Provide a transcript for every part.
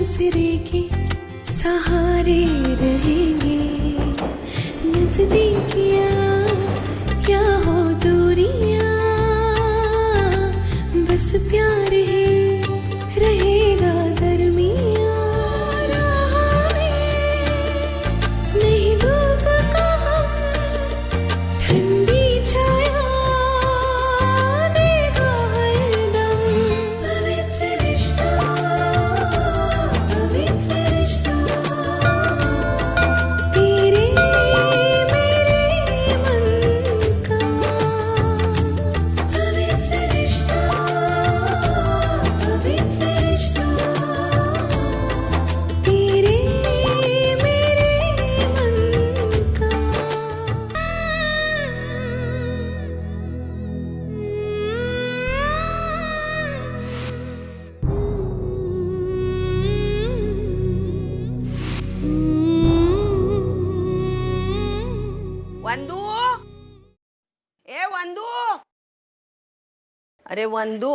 नजरे के सहारे रहेंगे, नजदीकियां क्या हो दूरियां, बस प्यार ही रहेगा दरमियां। राह में नहीं धूप का हम, ठंडी छाया देगा हरदम। पवित्र रिश्ता, पवित्र रिश्ता, तेरे मेरे मन का। पवित्र रिश्ता, पवित्र रिश्ता, तेरे मेरे मन का। वंदू, ए वंदू, अरे वंदू,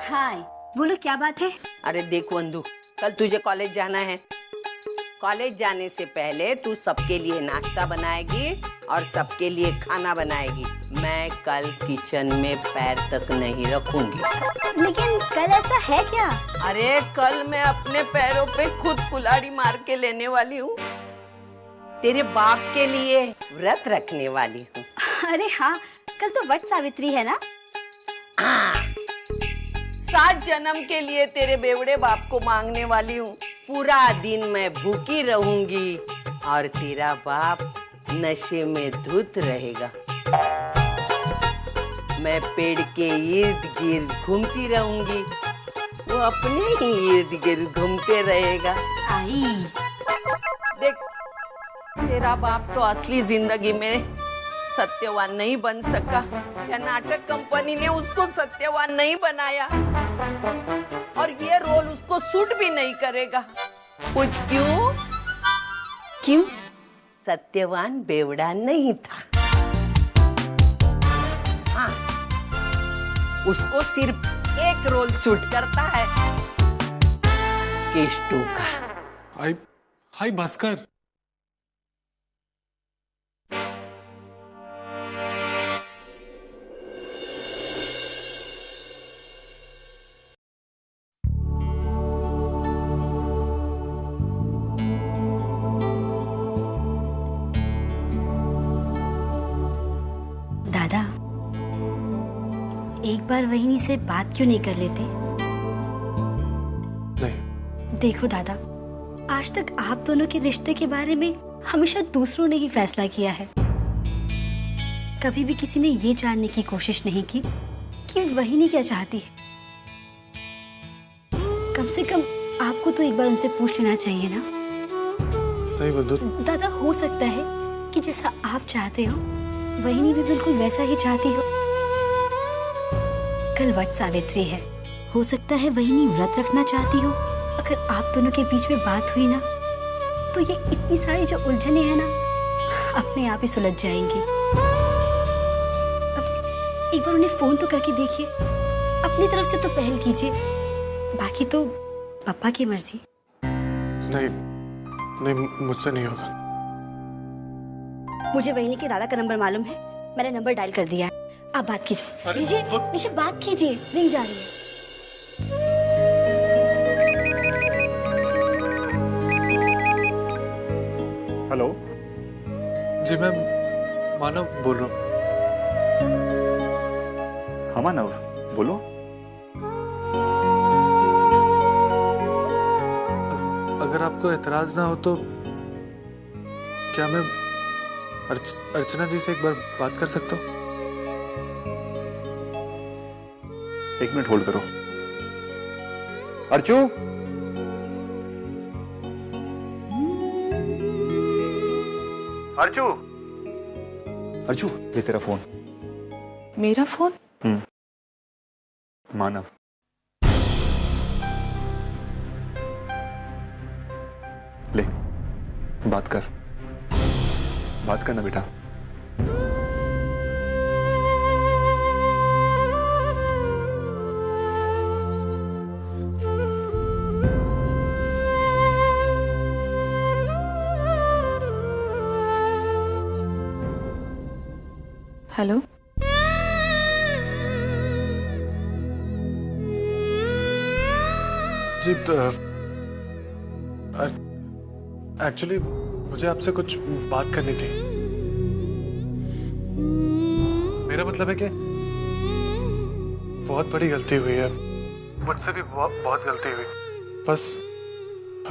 हाय, बोलो क्या बात है? अरे देख वंदू, कल तुझे कॉलेज जाना है। कॉलेज जाने से पहले तू सबके लिए नाश्ता बनाएगी और सबके लिए खाना बनाएगी। मैं कल किचन में पैर तक नहीं रखूंगी। लेकिन कल ऐसा है क्या? अरे कल मैं अपने पैरों पे खुद कुल्हाड़ी मार के लेने वाली हूँ। तेरे बाप के लिए व्रत रखने वाली हूँ। अरे हाँ, कल तो वट सावित्री है ना? 7 जन्म के लिए तेरे बेवड़े बाप को मांगने वाली हूँ। पूरा दिन मैं भूखी रहूंगी और तेरा बाप नशे में धुत रहेगा। मैं पेड़ के इर्द गिर्द घूमती रहूंगी, वो अपने ही इर्द गिर्द घूमते रहेगा। आई, देख, तेरा बाप तो असली जिंदगी में सत्यवान नहीं बन सका। या नाटक कंपनी ने उसको सत्यवान नहीं बनाया और ये रोल उसको सूट भी नहीं करेगा। कुछ क्यों? क्यों? सत्यवान बेवड़ा नहीं था। हाँ, उसको सिर्फ एक रोल सूट करता है, केष्टू का। हाय भास्कर। दादा, एक बार वहीनी से बात क्यों नहीं कर लेते? नहीं। देखो दादा, आज तक आप दोनों के रिश्ते के बारे में हमेशा दूसरों ने ही फैसला किया है। कभी भी किसी ने ये जानने की कोशिश नहीं की कि वहीनी क्या चाहती है। कम से कम आपको तो एक बार उनसे पूछ लेना चाहिए ना। नहीं बंधु। दादा, हो सकता है कि जैसा आप चाहते हो वहीनी भी बिल्कुल वैसा ही चाहती हो। कल वट सावित्री है, हो सकता है वहीनी व्रत रखना चाहती हो। अगर आप दोनों के बीच में बात हुई ना, तो ये इतनी सारी जो उलझने हैं ना, अपने आप ही सुलझ जाएंगी। अब एक बार उन्हें फोन तो करके देखिए, अपनी तरफ से तो पहल कीजिए, बाकी तो पापा की मर्जी। नहीं नहीं, मुझसे नहीं होगा। मुझे वहीनी के दादा का नंबर मालूम है, मैंने नंबर डायल कर दिया है। आप बात कीजिए। लीजिए, नीचे बात कीजिए, रिंग जा रही है। हेलो जी, मैं मानव बोल रहा हूँ। हाँ मानव, बोलो। अगर आपको एतराज ना हो तो क्या मैं अर्चना जी से एक बार बात कर सकता हूँ? 1 मिनट होल्ड करो। अर्चू, अर्चू, अर्चू, ये तेरा फोन। मेरा फोन? मानव। ले, बात कर। बात करना बेटा। हेलो। जी एक्चुअली मुझे आपसे कुछ बात करनी थी। मेरा मतलब है कि बहुत बड़ी गलती हुई है, मुझसे भी बहुत गलती हुई। बस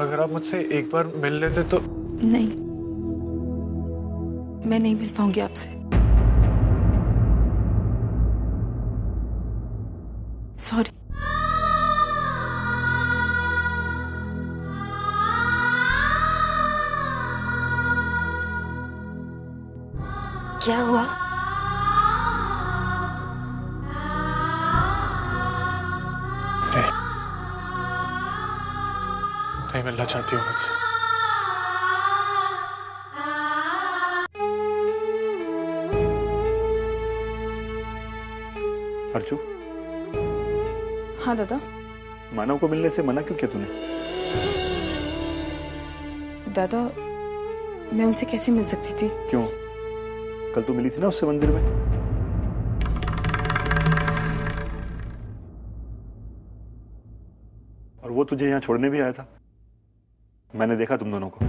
अगर आप मुझसे एक बार मिल लेते तो। नहीं, मैं नहीं मिल पाऊंगी आपसे। सॉरी। क्या हुआ? नहीं मिलना चाहती हूँ मुझसे। अर्चू, हाँ दादा। मानव को मिलने से मना क्यों किया तूने? दादा, मैं उनसे कैसे मिल सकती थी? क्यों? कल तू मिली थी ना उससे मंदिर में। और वो तुझे यहाँ छोड़ने भी आया था। मैंने देखा तुम दोनों को।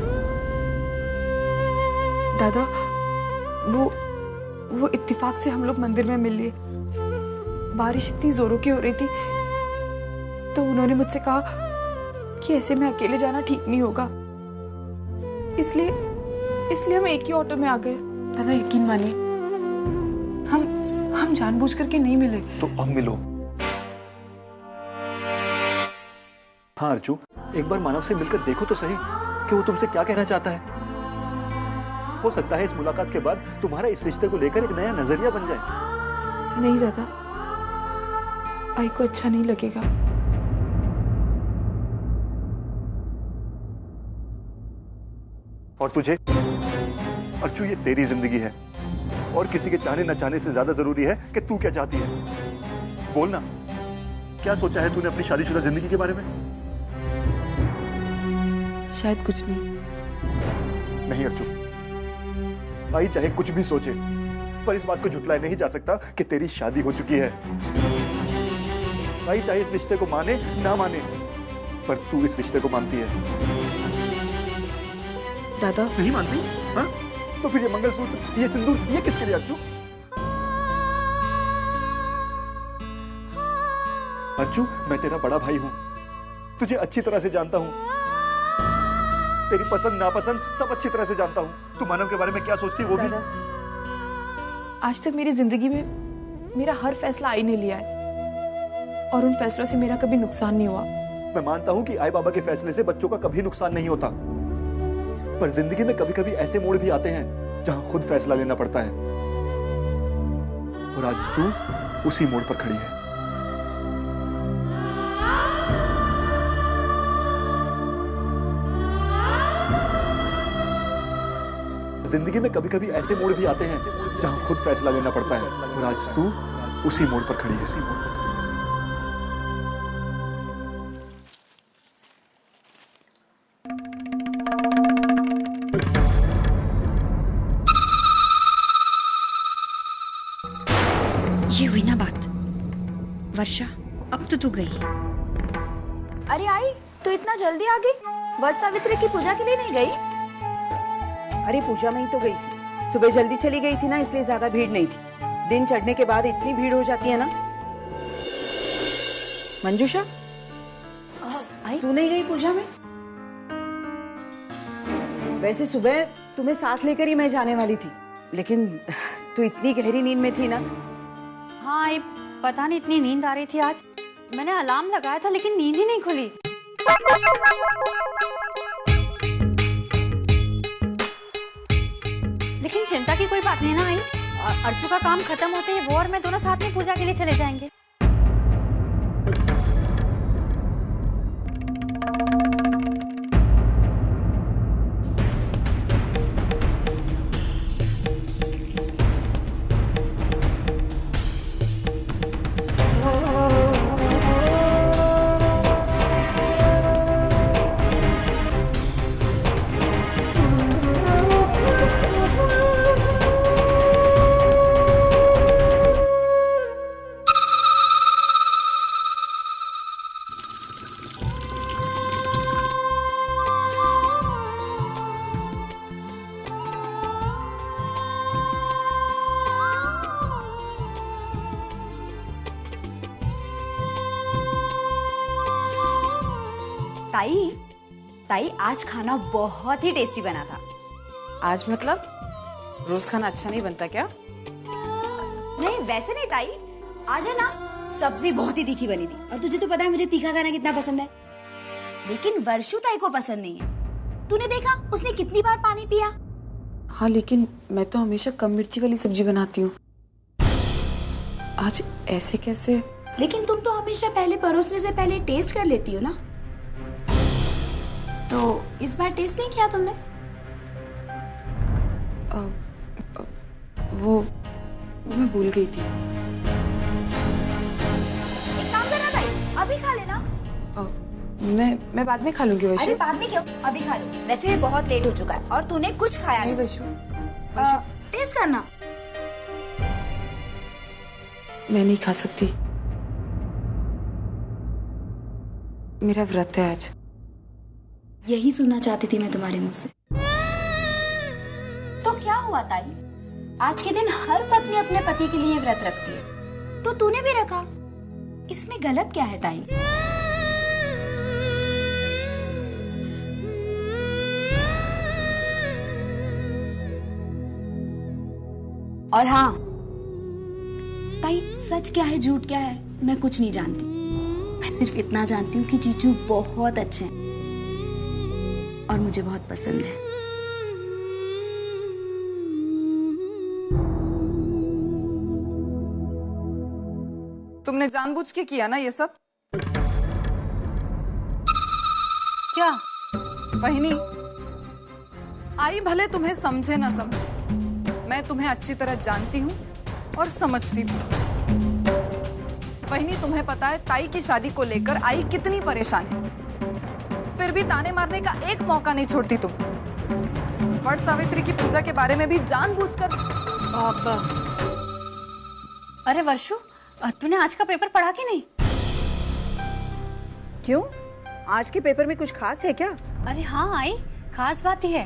दादा, वो इत्तेफाक से हम लोग मंदिर में मिल लिए। बारिश इतनी जोरों की हो रही थी तो उन्होंने मुझसे कहा कि ऐसे में अकेले जाना ठीक नहीं होगा, इसलिए हम एक ही ऑटो में आ गए। दादा, यकीन मानिए, हम जानबूझ करके नहीं मिले। तो अब मिलो। हाँ अर्चू, एक बार मानव से मिलकर देखो तो सही कि वो तुमसे क्या कहना चाहता है। हो सकता है इस मुलाकात के बाद तुम्हारा इस रिश्ते को लेकर एक नया नजरिया बन जाए। नहीं दादा, आई को अच्छा नहीं लगेगा। और तुझे? अर्चू, ये तेरी जिंदगी है और किसी के चाहने न चाहने से ज्यादा जरूरी है कि तू क्या चाहती है। बोल ना, क्या सोचा है तूने अपनी शादीशुदा जिंदगी के बारे में? शायद कुछ नहीं। नहीं अर्चू, आई चाहे कुछ भी सोचे, पर इस बात को झुटलाया नहीं जा सकता कि तेरी शादी हो चुकी है। आई चाहे इस रिश्ते को माने ना माने, पर तू इस रिश्ते को मानती है। दादा, नहीं मानती? हाँ? तो फिर ये मंगलसूत्र, ये सिंदूर, ये किसके लिए अर्चू? अर्चू, मैं तेरा बड़ा भाई हूं, तुझे अच्छी तरह से जानता हूं। तेरी पसंद नापसंद सब अच्छी तरह से जानता हूं। तू मानव के बारे में क्या सोचती वो भी। आज तक मेरी जिंदगी में मेरा हर फैसला आई ने लिया है और उन फैसलों से मेरा कभी नुकसान नहीं हुआ। मैं मानता हूं कि आई बाबा के फैसले से बच्चों का कभी नुकसान नहीं होता, पर जिंदगी में कभी कभी ऐसे मोड़ भी आते हैं जहां खुद फैसला लेना पड़ता है। और आज तू उसी मोड़ पर खड़ी है। जिंदगी में कभी कभी ऐसे मोड़ भी आते हैं जहां खुद फैसला लेना पड़ता है, और आज तू उसी मोड़ पर खड़ी है। ये हुई ना बात। वर्षा, अब तो तू गई। अरे आई, तू इतना जल्दी आ गई? वट सावित्री की पूजा के लिए नहीं गई? अरे पूजा में ही तो गई थी। सुबह जल्दी चली गई थी ना, इसलिए ज्यादा भीड़ नहीं थी। दिन चढ़ने के बाद इतनी भीड़ हो जाती है ना। मंजूषा, तू नहीं गई पूजा में? वैसे सुबह तुम्हें साथ लेकर ही मैं जाने वाली थी, लेकिन तू इतनी गहरी नींद में थी ना। हाँ, ये पता नहीं इतनी नींद आ रही थी आज। मैंने अलार्म लगाया था लेकिन नींद ही नहीं खुली। लेकिन चिंता की कोई बात नहीं ना आई। अर्चू का काम खत्म होते ही वो और मैं दोनों साथ में पूजा के लिए चले जाएंगे। ताई ताई आज खाना बहुत ही टेस्टी बना था। आज मतलब रोज खाना अच्छा नहीं बनता क्या? नहीं वैसे नहीं ताई, आज है ना सब्जी बहुत ही तीखी बनी थी, और तुझे तो पता है मुझे तीखा खाना कितना पसंद है। लेकिन वर्षु ताई को पसंद नहीं है। तूने देखा उसने कितनी बार पानी पिया। हाँ लेकिन मैं तो हमेशा कम मिर्ची वाली सब्जी बनाती हूँ, आज ऐसे कैसे? लेकिन तुम तो हमेशा पहले परोसने से पहले टेस्ट कर लेती हो ना, तो इस बार टेस्ट नहीं किया तुमने? वो मैं भूल गई थी। एक काम करना ताई, अभी खा लेना। मैं बाद में खा लूंगी वैशु। अरे बाद में क्यों, अभी खा लो। वैसे भी बहुत लेट हो चुका है और तूने कुछ खाया नहीं वैशु, टेस्ट करना। मैं नहीं खा सकती, मेरा व्रत है आज। यही सुनना चाहती थी मैं तुम्हारे मुंह से। तो क्या हुआ ताई, आज के दिन हर पत्नी अपने पति के लिए व्रत रखती है, तो तूने भी रखा, इसमें गलत क्या है ताई? और हाँ ताई, सच क्या है झूठ क्या है मैं कुछ नहीं जानती, मैं सिर्फ इतना जानती हूँ कि जीजू बहुत अच्छे हैं और मुझे बहुत पसंद है। तुमने जानबूझ के किया ना ये सब? क्या? वहिनी, आई भले तुम्हें समझे ना समझे, मैं तुम्हें अच्छी तरह जानती हूँ और समझती भी। वहिनी, तुम्हें पता है ताई की शादी को लेकर आई कितनी परेशान है, फिर भी ताने मारने का एक मौका नहीं छोड़ती तुम। वट सावित्री की पूजा के बारे में भी जानबूझकर। अरे वर्षु, तूने आज का पेपर पढ़ा कि नहीं? क्यों, आज के पेपर में कुछ खास है क्या? अरे हाँ आई, खास बात ही है।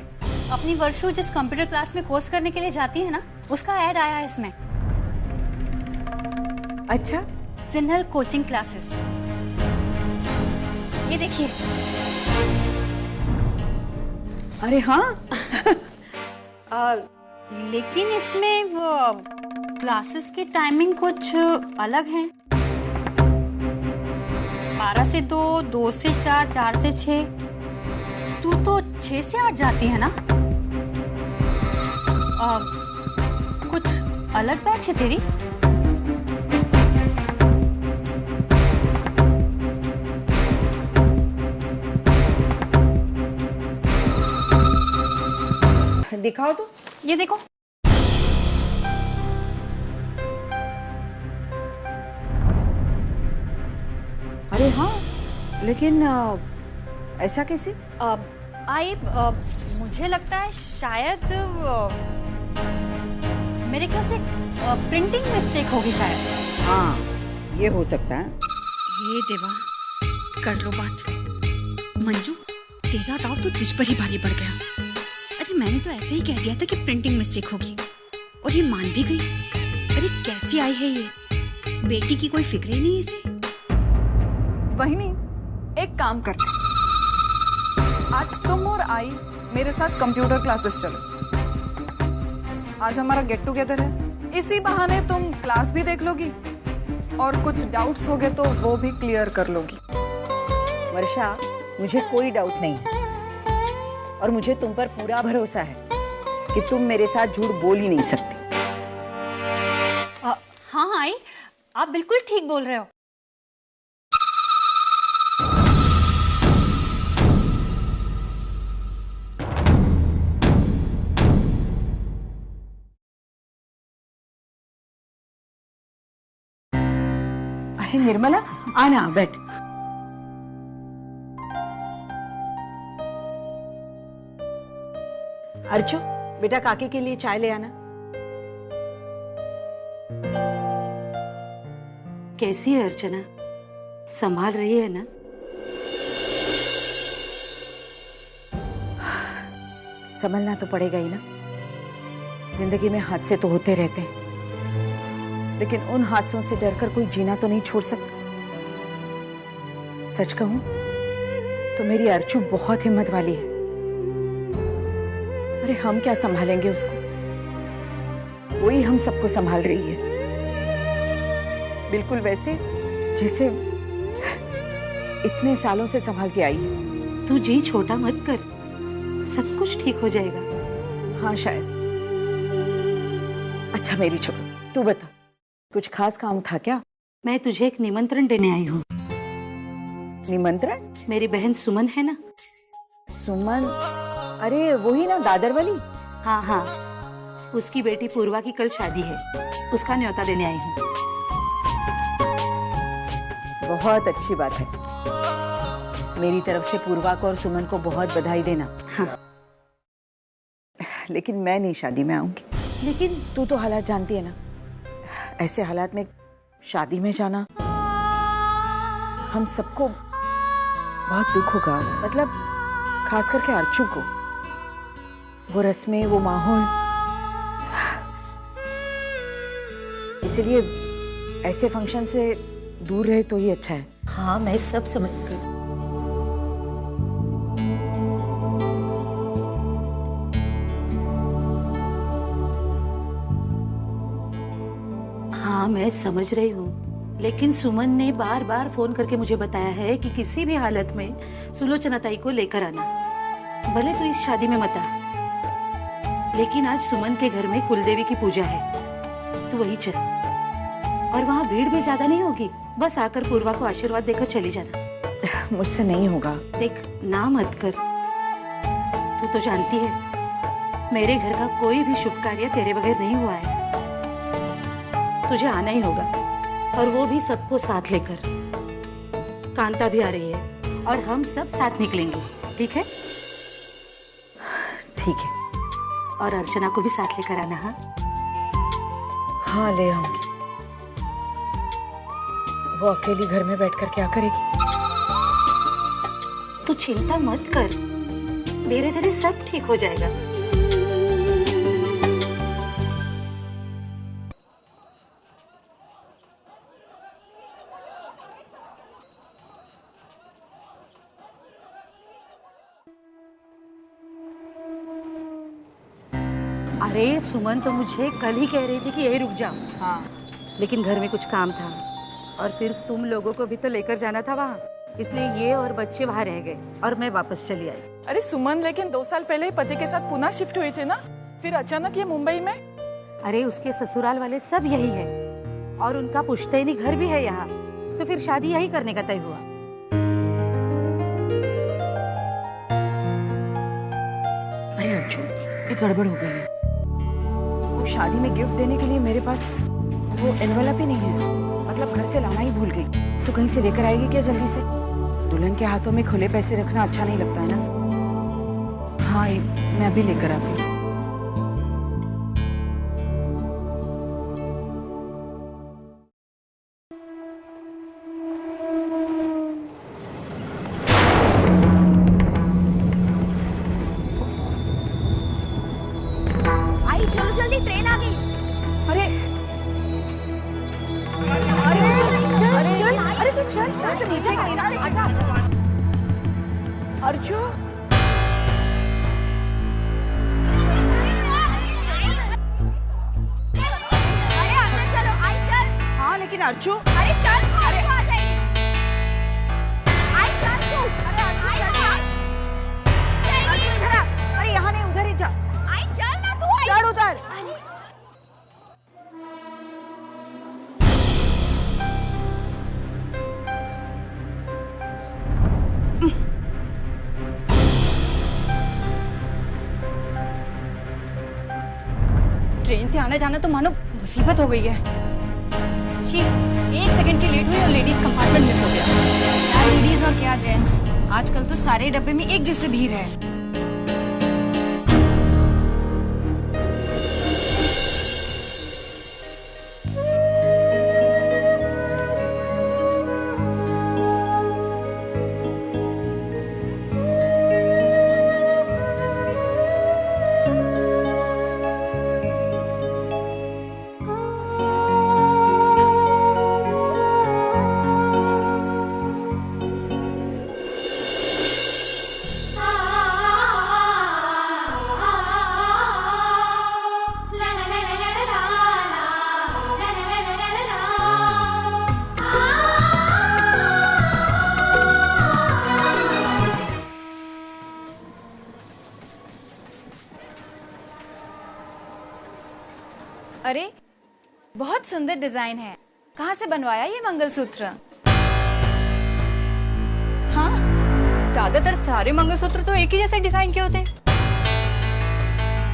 अपनी वर्षु जिस कंप्यूटर क्लास में कोर्स करने के लिए जाती है ना, उसका ऐड आया है इसमें। अच्छा, सिन्हल कोचिंग क्लासेस, ये देखिए। अरे हाँ। लेकिन इसमें वो क्लासेस की टाइमिंग कुछ अलग है। 12 से 2, 2 से 4, 4 से 6। तू तो 6 से 8 जाती है ना? कुछ अलग बैच है तेरी? दिखाओ तो। ये देखो। अरे हाँ, लेकिन ऐसा कैसे? मुझे लगता है शायद मेरे ख्याल से प्रिंटिंग मिस्टेक होगी शायद। हाँ, ये हो सकता है। हे देवा, कर लो बात। मंजू, तेरा दाव तो तुझ पर ही भारी पड़ गया। अरे मैंने तो ऐसे ही कह दिया था कि प्रिंटिंग मिस्टेक होगी, और ये मान भी गई। अरे कैसी आई है ये, बेटी की कोई फिक्र ही नहीं इसे। वहिनी, एक काम करते, आज तुम और आई मेरे साथ कंप्यूटर क्लासेस चलो। आज हमारा गेट टुगेदर है, इसी बहाने तुम क्लास भी देख लोगी और कुछ डाउट्स हो गए तो वो भी क्लियर कर लोगी। वर्षा, मुझे कोई डाउट नहीं है और मुझे तुम पर पूरा भरोसा है कि तुम मेरे साथ झूठ बोल ही नहीं सकती। हाँ आई, आप बिल्कुल ठीक बोल रहे हो। अरे निर्मला, आना, बैठ। अर्चो, बेटा काके के लिए चाय ले आना। कैसी है अर्चना, संभाल रही है ना? संभलना तो पड़ेगा ही ना। जिंदगी में हादसे तो होते रहते हैं, लेकिन उन हादसों से डरकर कोई जीना तो नहीं छोड़ सकता। सच कहूं तो मेरी अर्चू बहुत हिम्मत वाली है। अरे हम क्या संभालेंगे उसको, वही हम सबको संभाल रही है, बिल्कुल वैसे जैसे इतने सालों से संभालती आई है। तू जी छोटा मत कर, सब कुछ ठीक हो जाएगा। हाँ शायद। अच्छा मेरी छोटी, तू बता, कुछ खास काम था क्या? मैं तुझे एक निमंत्रण देने आई हूँ। निमंत्रण? मेरी बहन सुमन है ना। सुमन? अरे वही ना, दादर वाली? हाँ हाँ, उसकी बेटी पूर्वा की कल शादी है, उसका न्योता देने आई हूँ। बहुत अच्छी बात है। मेरी तरफ से पूर्वा को और सुमन को बहुत बधाई देना। हाँ। लेकिन मैं नहीं शादी में आऊंगी। लेकिन तू तो हालात जानती है ना, ऐसे हालात में शादी में जाना हम सबको बहुत दुख होगा, मतलब खास करके अर्चू को। वो रस्में, वो माहौल, इसीलिए ऐसे फंक्शन से दूर रहे तो ही अच्छा है। हाँ, मैं सब समझ गई। हाँ, मैं समझ रही हूँ, लेकिन सुमन ने बार बार फोन करके मुझे बताया है कि किसी भी हालत में सुलोचना ताई को लेकर आना। भले तो इस शादी में मत आ, लेकिन आज सुमन के घर में कुलदेवी की पूजा है, तू वही चल। और वहाँ भीड़ भी ज्यादा नहीं होगी, बस आकर पूर्वा को आशीर्वाद देकर चली जाना। मुझसे नहीं होगा। देख, ना मत कर, तू तो जानती है मेरे घर का कोई भी शुभ कार्य तेरे बगैर नहीं हुआ है। तुझे आना ही होगा, और वो भी सबको साथ लेकर। कांता भी आ रही है और हम सब साथ निकलेंगे, ठीक है? ठीक है। और अर्चना को भी साथ लेकर आना। हाँ हाँ, ले आऊंगी। वो अकेली घर में बैठकर क्या करेगी? तू चिंता मत कर, धीरे धीरे सब ठीक हो जाएगा। अरे सुमन तो मुझे कल ही कह रही थी कि यही रुक जाओ। हाँ, लेकिन घर में कुछ काम था, और फिर तुम लोगों को भी तो लेकर जाना था वहाँ, इसलिए ये और बच्चे वहाँ रह गए और मैं वापस चली आई। अरे सुमन, लेकिन 2 साल पहले ही पति के साथ पुणे शिफ्ट हुई थी ना, फिर अचानक ये मुंबई में। अरे उसके ससुराल वाले सब यही है, और उनका पुश्तैनी घर भी है यहाँ, तो फिर शादी यही करने का तय हुआ। अरे अर्जुन, ये गड़बड़ हो गई है। वो शादी में गिफ्ट देने के लिए मेरे पास वो एनवेलप ही नहीं है, मतलब घर से लाना ही भूल गई। तो कहीं से लेकर आएगी क्या जल्दी से? दुल्हन के हाथों में खुले पैसे रखना अच्छा नहीं लगता है ना। हाँ, मैं अभी लेकर आती हूँ। आई चलो जल्दी, ट्रेन आ गई। अरे अरे तू चल तो नीचे गई ना। अर्जु, अरे अंदर चलो, आई चल। हाँ लेकिन अर्जु, अरे चल, अरे आ जाएगी। आई चल तू, आई चल। अरे यहाँ नहीं, उधर ही जा। आई चल ना तू, आई चढ़ उधर। ट्रेन से आना जाना तो मानो मुसीबत हो गई है। शी 1 सेकंड की लेट हुई और लेडीज कंपार्टमेंट मिस हो गया। क्या लेडीज और क्या जेंट्स, आजकल तो सारे डब्बे में एक जैसे भीड़ है। अरे बहुत सुंदर डिजाइन है। कहाँ से बनवाया ये मंगलसूत्र? हाँ, ज्यादातर सारे मंगलसूत्र तो एक ही जैसे डिजाइन के होते हैं।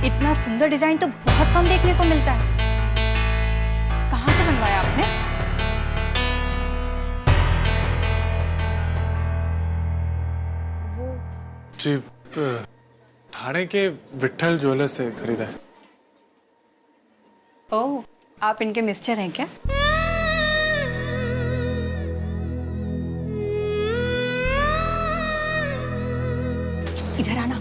इतना सुंदर डिजाइन तो बहुत कम देखने को मिलता है। कहाँ से बनवाया आपने? जी ठाणे के विट्ठल ज्वेलर्स से खरीदा है। ओह, आप इनके मिस्टर हैं क्या? इधर आना।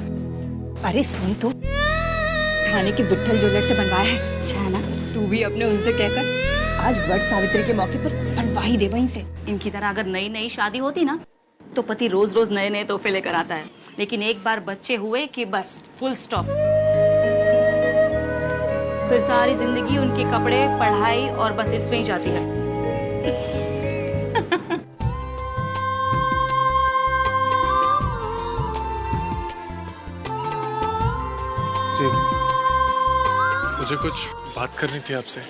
अरे सुन तो, ठाणे के विट्ठल ज्वेलर से बनवाया है। अच्छा है ना? तू भी अपने उनसे कहकर आज वट सावित्री के मौके पर बनवा ही दे वहीं से। इनकी तरह अगर नई नई शादी होती ना तो पति रोज रोज नए नए तोहफे लेकर आता है, लेकिन एक बार बच्चे हुए कि बस फुल स्टॉप। फिर सारी जिंदगी उनके कपड़े, पढ़ाई और बस इसमें ही जाती है। जी मुझे कुछ बात करनी थी आपसे।